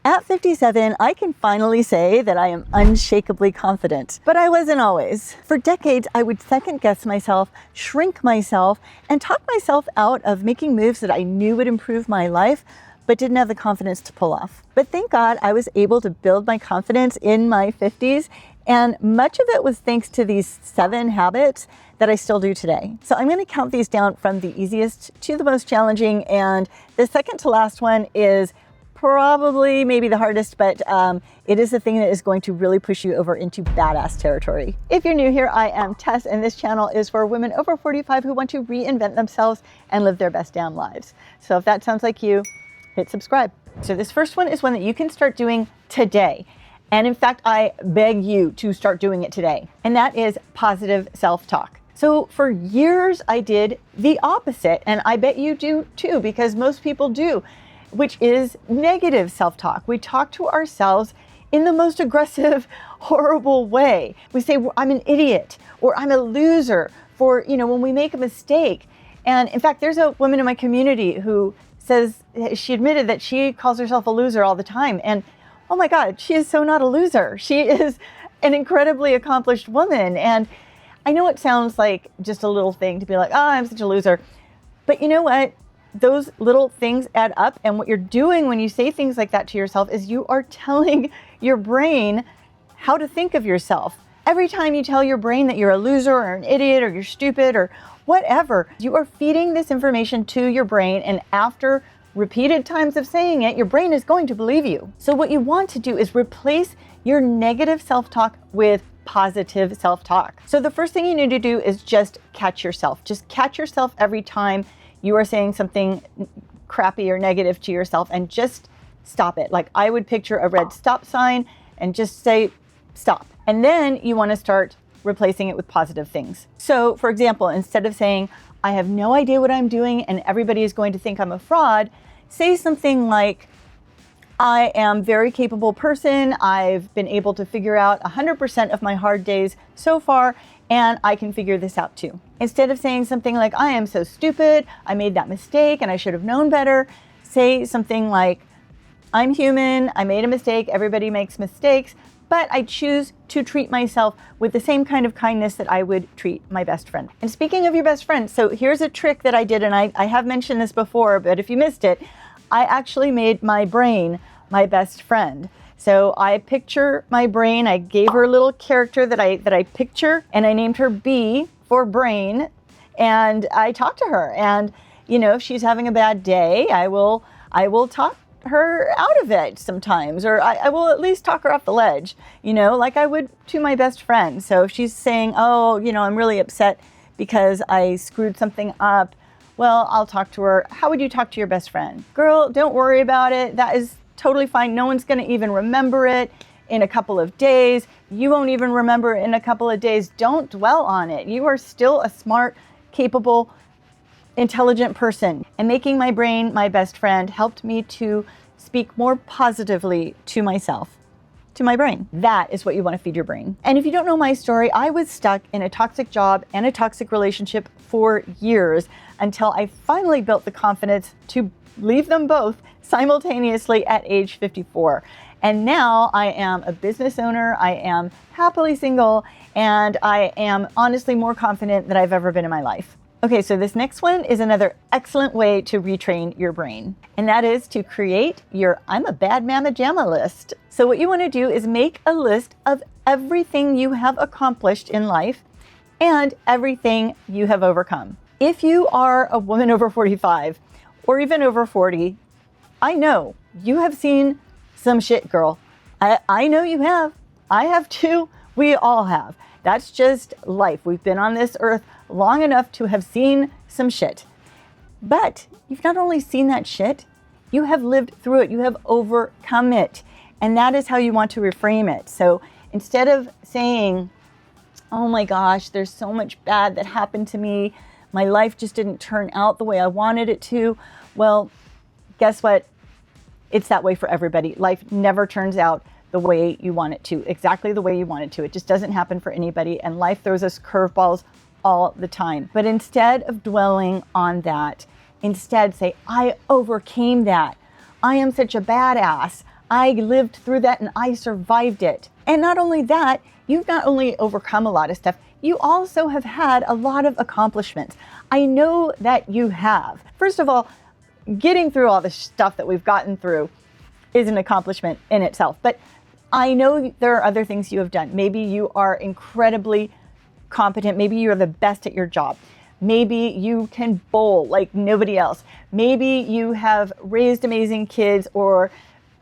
At 57, I can finally say that I am unshakably confident, but I wasn't always. For decades, I would second guess myself, shrink myself, and talk myself out of making moves that I knew would improve my life, but didn't have the confidence to pull off. But thank God I was able to build my confidence in my 50s, and much of it was thanks to these 7 habits that I still do today. So I'm going to count these down from the easiest to the most challenging, and the second to last one is probably maybe the hardest, but it is the thing that is going to really push you over into badass territory. If you're new here, I am Tess, and this channel is for women over 45 who want to reinvent themselves and live their best damn lives. So if that sounds like you, hit subscribe. So this first one is one that you can start doing today. And in fact, I beg you to start doing it today. And that is positive self-talk. So for years, I did the opposite, and I bet you do too, because most people do, which is negative self-talk. We talk to ourselves in the most aggressive, horrible way. We say, well, I'm an idiot, or I'm a loser, for, when we make a mistake. And in fact, there's a woman in my community who says, she admitted that she calls herself a loser all the time. And oh my God, she is so not a loser. She is an incredibly accomplished woman. And I know it sounds like just a little thing to be like, oh, I'm such a loser. But you know what? Those little things add up, and what you're doing when you say things like that to yourself is you are telling your brain how to think of yourself. Every time you tell your brain that you're a loser or an idiot or you're stupid or whatever, you are feeding this information to your brain, and after repeated times of saying it, your brain is going to believe you. So what you want to do is replace your negative self-talk with positive self-talk. So the first thing you need to do is just catch yourself. Just catch yourself every time you are saying something crappy or negative to yourself, and just stop it. Like, I would picture a red stop sign and just say, stop. And then you want to start replacing it with positive things. So for example, instead of saying, I have no idea what I'm doing and everybody is going to think I'm a fraud, say something like, I am a very capable person. I've been able to figure out 100% of my hard days so far, and I can figure this out too. Instead of saying something like, I am so stupid, I made that mistake and I should have known better, say something like, I'm human, I made a mistake, everybody makes mistakes, but I choose to treat myself with the same kind of kindness that I would treat my best friend. And speaking of your best friend, so here's a trick that I did, and I have mentioned this before, but if you missed it, I actually made my brain my best friend. So I picture my brain, I gave her a little character that I picture, and I named her B for brain, and I talk to her. And if she's having a bad day, I will talk her out of it sometimes, or I will at least talk her off the ledge, like I would to my best friend. So if she's saying, oh, I'm really upset because I screwed something up, well, I'll talk to her. How would you talk to your best friend? Girl, don't worry about it. That is totally fine. No one's going to even remember it in a couple of days. You won't even remember it in a couple of days. Don't dwell on it. You are still a smart, capable, intelligent person. And making my brain my best friend helped me to speak more positively to myself, to my brain. That is what you want to feed your brain. And if you don't know my story, I was stuck in a toxic job and a toxic relationship for years until I finally built the confidence to leave them both simultaneously at age 54. And now I am a business owner, I am happily single, and I am honestly more confident than I've ever been in my life. Okay, so this next one is another excellent way to retrain your brain, and that is to create your I'm a bad Mama Jama list. So what you want to do is make a list of everything you have accomplished in life and everything you have overcome. If you are a woman over 45 or even over 40, I know you have seen some shit, girl. I know you have. I have too. We all have. That's just life. We've been on this earth long enough to have seen some shit. But you've not only seen that shit, you have lived through it. You have overcome it. And that is how you want to reframe it. So instead of saying, oh my gosh, there's so much bad that happened to me, my life just didn't turn out the way I wanted it to. Well, guess what? It's that way for everybody. Life never turns out the way you want it to, exactly the way you want it to. It just doesn't happen for anybody, and life throws us curveballs all the time. But instead of dwelling on that, instead say, I overcame that. I am such a badass. I lived through that and I survived it. And not only that, you've not only overcome a lot of stuff, you also have had a lot of accomplishments. I know that you have. First of all, getting through all the stuff that we've gotten through is an accomplishment in itself. But I know there are other things you have done. Maybe you are incredibly competent. Maybe you're the best at your job. Maybe you can bowl like nobody else. Maybe you have raised amazing kids, or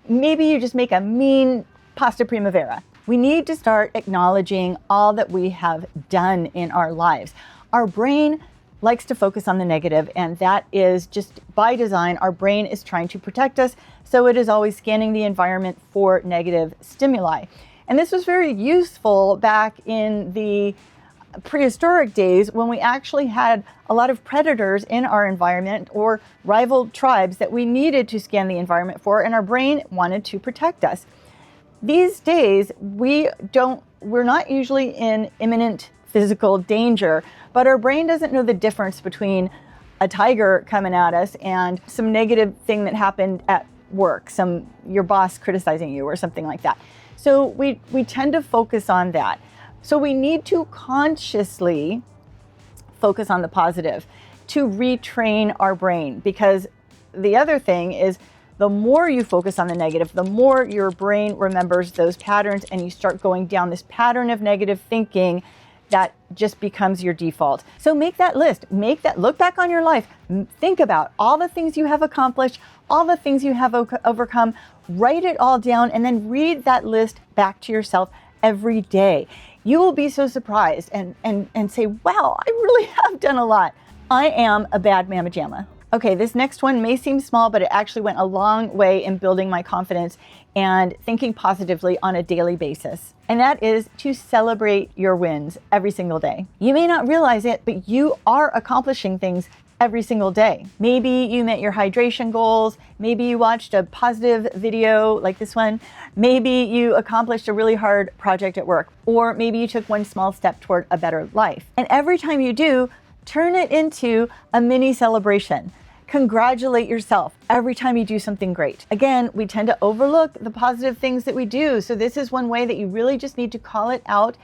maybe you just make a mean pasta primavera. We need to start acknowledging all that we have done in our lives. Our brain likes to focus on the negative, and that is just by design. Our brain is trying to protect us, so it is always scanning the environment for negative stimuli. And this was very useful back in the prehistoric days when we actually had a lot of predators in our environment or rival tribes that we needed to scan the environment for, and our brain wanted to protect us. These days, we're not usually in imminent physical danger, but our brain doesn't know the difference between a tiger coming at us and some negative thing that happened at work, your boss criticizing you or something like that. So we tend to focus on that. So we need to consciously focus on the positive to retrain our brain, because the other thing is the more you focus on the negative, the more your brain remembers those patterns, and you start going down this pattern of negative thinking that just becomes your default. So make that list, look back on your life, think about all the things you have accomplished, all the things you have overcome, write it all down, and then read that list back to yourself every day. You will be so surprised and say, wow, I really have done a lot. I am a bad Mama Jama. Okay, this next one may seem small, but it actually went a long way in building my confidence and thinking positively on a daily basis. And that is to celebrate your wins every single day. You may not realize it, but you are accomplishing things every single day. Maybe you met your hydration goals. Maybe you watched a positive video like this one. Maybe you accomplished a really hard project at work, or maybe you took one small step toward a better life. And every time you do, turn it into a mini celebration. Congratulate yourself every time you do something great. Again, we tend to overlook the positive things that we do. So this is one way that you really just need to call it out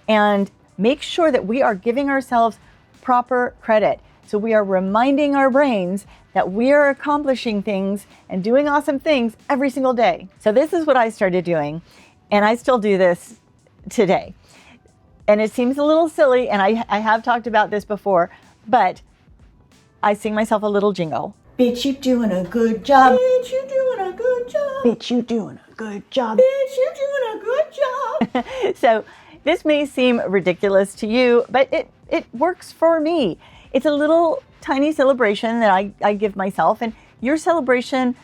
and make sure that we are giving ourselves proper credit. So we are reminding our brains that we are accomplishing things and doing awesome things every single day. So this is what I started doing, and I still do this today. And it seems a little silly, and I have talked about this before, but I sing myself a little jingle. Bitch, you doing a good job. Bitch, you doing a good job. Bitch, you doing a good job. Bitch, you doing a good job. So this may seem ridiculous to you, but it works for me. It's a little tiny celebration that I give myself, and your celebration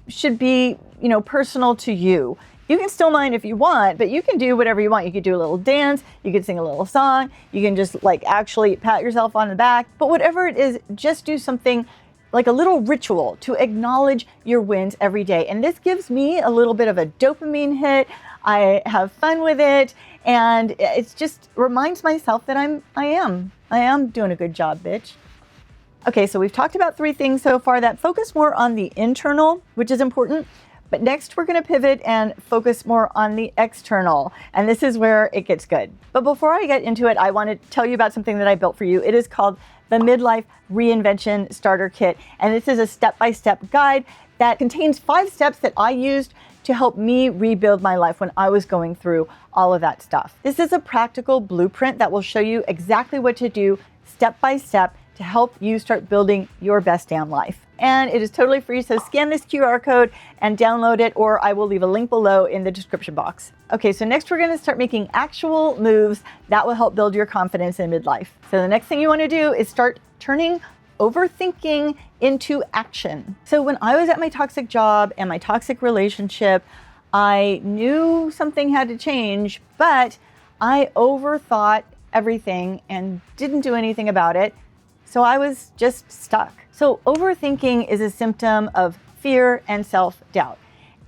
should be, personal to you. You can still mind if you want, but you can do whatever you want. You could do a little dance, you could sing a little song, you can just actually pat yourself on the back, but whatever it is, just do something like a little ritual to acknowledge your wins every day. And this gives me a little bit of a dopamine hit. I have fun with it, and it just reminds myself that I am doing a good job, bitch. Okay, so we've talked about 3 things so far that focus more on the internal, which is important. But next we're going to pivot and focus more on the external. And this is where it gets good. But before I get into it, I want to tell you about something that I built for you. It is called the Midlife Reinvention Starter Kit. And this is a step-by-step guide that contains 5 steps that I used to help me rebuild my life when I was going through all of that stuff. This is a practical blueprint that will show you exactly what to do step by step to help you start building your best damn life. And it is totally free, so scan this QR code and download it, or I will leave a link below in the description box. Okay, so next we're gonna start making actual moves that will help build your confidence in midlife. So the next thing you wanna do is start turning overthinking into action. So when I was at my toxic job and my toxic relationship, I knew something had to change, but I overthought everything and didn't do anything about it. So I was just stuck. So overthinking is a symptom of fear and self-doubt.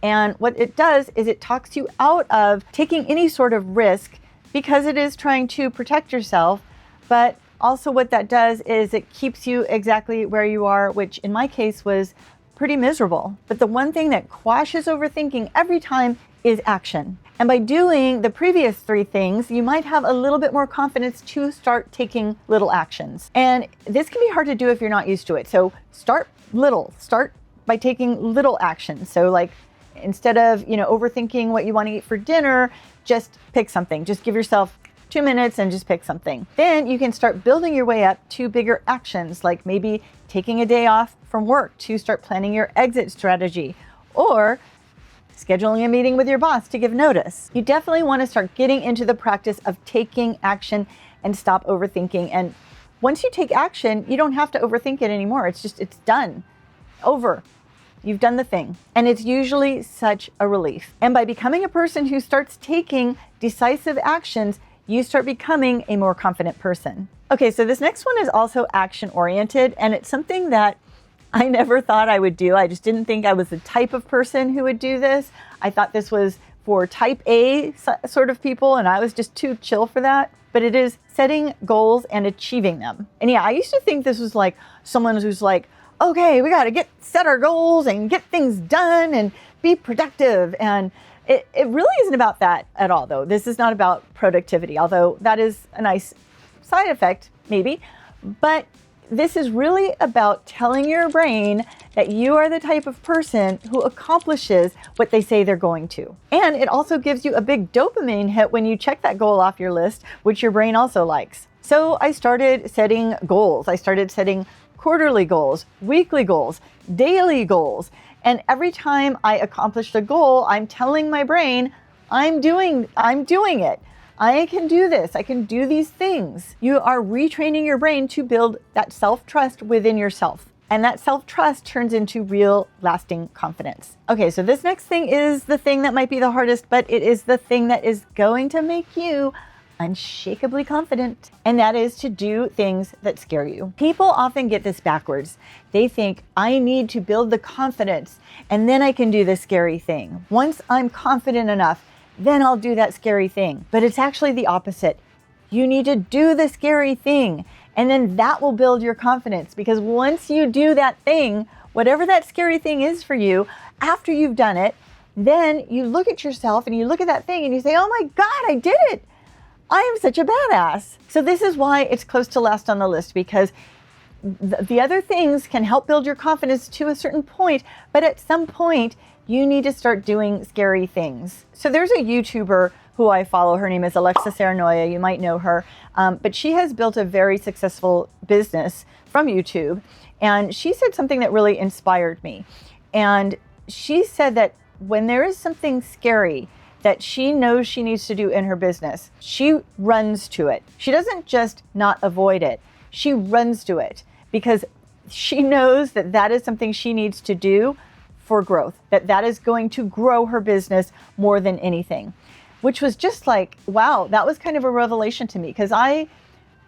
And what it does is it talks you out of taking any sort of risk because it is trying to protect yourself. But also what that does is it keeps you exactly where you are, which in my case was pretty miserable. But the one thing that quashes overthinking every time is action. And by doing the previous 3 things, you might have a little bit more confidence to start taking little actions. And this can be hard to do if you're not used to it. So start little. Start by taking little actions. So like instead of, overthinking what you want to eat for dinner, just pick something. Just give yourself 2 minutes and just pick something. Then you can start building your way up to bigger actions, like maybe taking a day off from work to start planning your exit strategy, or scheduling a meeting with your boss to give notice. You definitely want to start getting into the practice of taking action and stop overthinking. And once you take action, you don't have to overthink it anymore. It's done. Over. You've done the thing. And it's usually such a relief. And by becoming a person who starts taking decisive actions, you start becoming a more confident person. Okay, so this next one is also action-oriented, and it's something that I never thought I would do. I just didn't think I was the type of person who would do this. I thought this was for type A sort of people, and I was just too chill for that. But it is setting goals and achieving them. And yeah, I used to think this was like someone who's like, okay, we got to set our goals and get things done and be productive. And it really isn't about that at all, though. This is not about productivity, although that is a nice side effect, maybe. But this is really about telling your brain that you are the type of person who accomplishes what they say they're going to. And it also gives you a big dopamine hit when you check that goal off your list, which your brain also likes. So I started setting goals. I started setting quarterly goals, weekly goals, daily goals. And every time I accomplished a goal, I'm telling my brain, I'm doing it. I can do this. I can do these things. You are retraining your brain to build that self-trust within yourself. And that self-trust turns into real lasting confidence. Okay, so this next thing is the thing that might be the hardest, but it is the thing that is going to make you unshakably confident. And that is to do things that scare you. People often get this backwards. They think, I need to build the confidence and then I can do the scary thing. Once I'm confident enough, then I'll do that scary thing. But it's actually the opposite. You need to do the scary thing, and then that will build your confidence, because once you do that thing, whatever that scary thing is for you, after you've done it, then you look at yourself and you look at that thing and you say, oh my God, I did it. I am such a badass. So this is why it's close to last on the list, because the other things can help build your confidence to a certain point, but at some point, you need to start doing scary things. So there's a YouTuber who I follow. Her name is Alexa Saranoia. You might know her. But she has built a very successful business from YouTube. And she said something that really inspired me. And she said that when there is something scary that she knows she needs to do in her business, she runs to it. She doesn't just not avoid it. She runs to it because she knows that that is something she needs to do for growth, that is going to grow her business more than anything, which was just like, wow, that was kind of a revelation to me, because I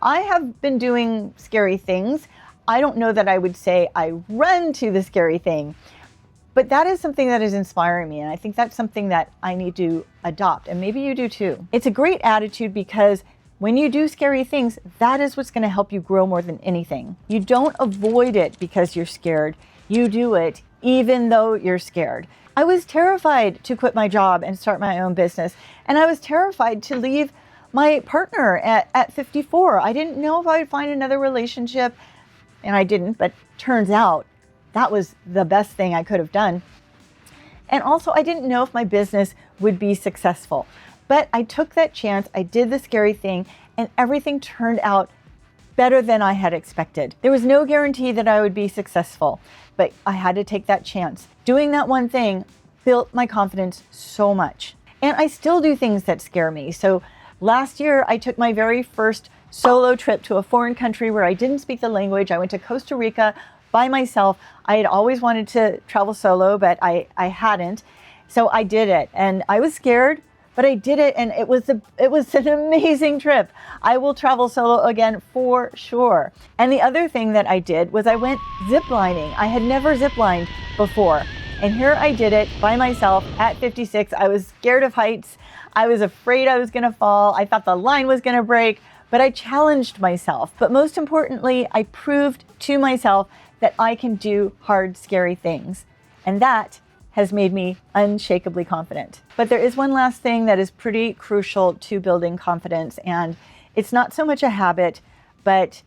have been doing scary things. I don't know that I would say I run to the scary thing, but that is something that is inspiring me. And I think that's something that I need to adopt. And maybe you do too. It's a great attitude, because when you do scary things, that is what's going to help you grow more than anything. You don't avoid it because you're scared. You do it even though you're scared. I was terrified to quit my job and start my own business. And I was terrified to leave my partner at 54. I didn't know if I would find another relationship, and I didn't, but turns out that was the best thing I could have done. And also, I didn't know if my business would be successful, but I took that chance. I did the scary thing, and everything turned out better than I had expected. There was no guarantee that I would be successful, but I had to take that chance. Doing that one thing built my confidence so much. And I still do things that scare me. So last year, I took my very first solo trip to a foreign country where I didn't speak the language. I went to Costa Rica by myself. I had always wanted to travel solo, but I hadn't. So I did it, and I was scared, but I did it, and it was an amazing trip. I will travel solo again for sure. And the other thing that I did was I went ziplining. I had never ziplined before. And here I did it by myself at 56. I was scared of heights. I was afraid I was gonna fall. I thought the line was gonna break, but I challenged myself. But most importantly, I proved to myself that I can do hard, scary things. And that has made me unshakably confident. But there is one last thing that is pretty crucial to building confidence, and it's not so much a habit, but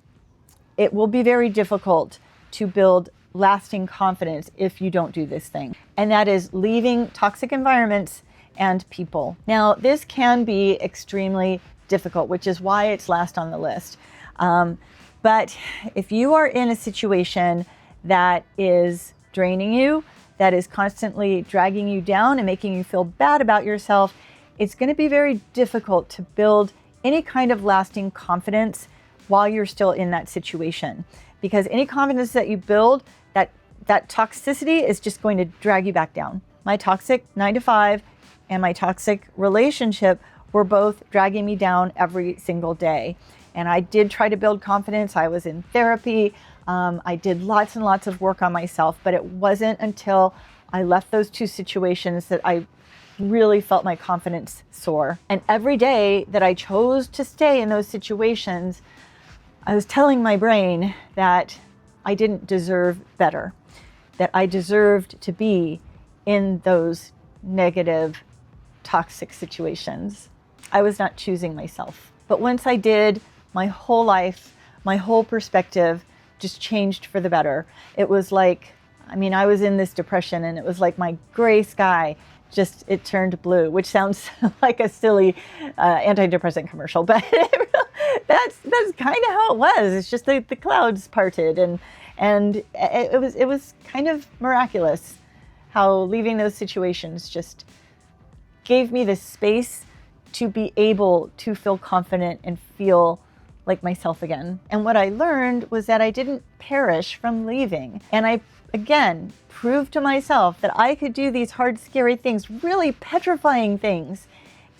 it will be very difficult to build lasting confidence if you don't do this thing. And that is leaving toxic environments and people. Now, this can be extremely difficult, which is why it's last on the list. But if you are in a situation that is draining you, that is constantly dragging you down and making you feel bad about yourself, it's going to be very difficult to build any kind of lasting confidence while you're still in that situation. Because any confidence that you build, that toxicity is just going to drag you back down. My toxic 9-to-5 and my toxic relationship were both dragging me down every single day. And I did try to build confidence. I was in therapy. I did lots and lots of work on myself, but it wasn't until I left those two situations that I really felt my confidence soar. And every day that I chose to stay in those situations, I was telling my brain that I didn't deserve better, that I deserved to be in those negative, toxic situations. I was not choosing myself. But once I did, my whole life, my whole perspective just changed for the better. It was like, I was in this depression, and it was like my gray sky it turned blue, which sounds like a silly antidepressant commercial, but that's kind of how it was. It's just the clouds parted, and it was kind of miraculous how leaving those situations just gave me the space to be able to feel confident and feel like myself again. And what I learned was that I didn't perish from leaving. And I, again, proved to myself that I could do these hard, scary things, really petrifying things,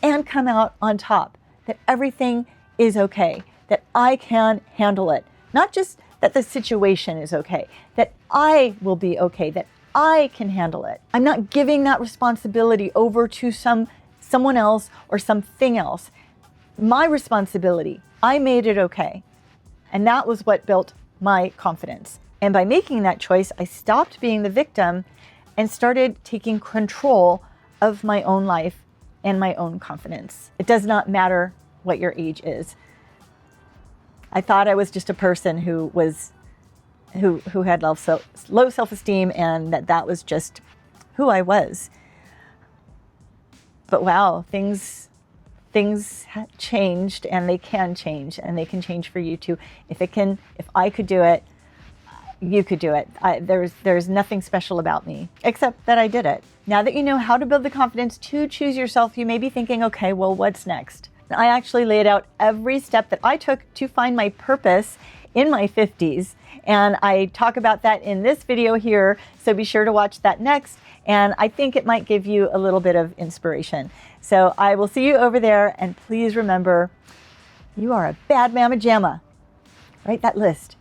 and come out on top, that everything is okay, that I can handle it. Not just that the situation is okay, that I will be okay, that I can handle it. I'm not giving that responsibility over to someone else or something else. My responsibility, I made it okay. And that was what built my confidence. And by making that choice, I stopped being the victim and started taking control of my own life and my own confidence. It does not matter what your age is. I thought I was just a person who had low self-esteem, and that was just who I was. But wow, things changed, and they can change, and they can change for you too. If I could do it, you could do it. There's nothing special about me, except that I did it. Now that you know how to build the confidence to choose yourself, you may be thinking, okay, well, what's next? I actually laid out every step that I took to find my purpose in my 50s. And I talk about that in this video here, so be sure to watch that next. And I think it might give you a little bit of inspiration. So I will see you over there, and please remember, you are a bad Mama Jama. Write that list.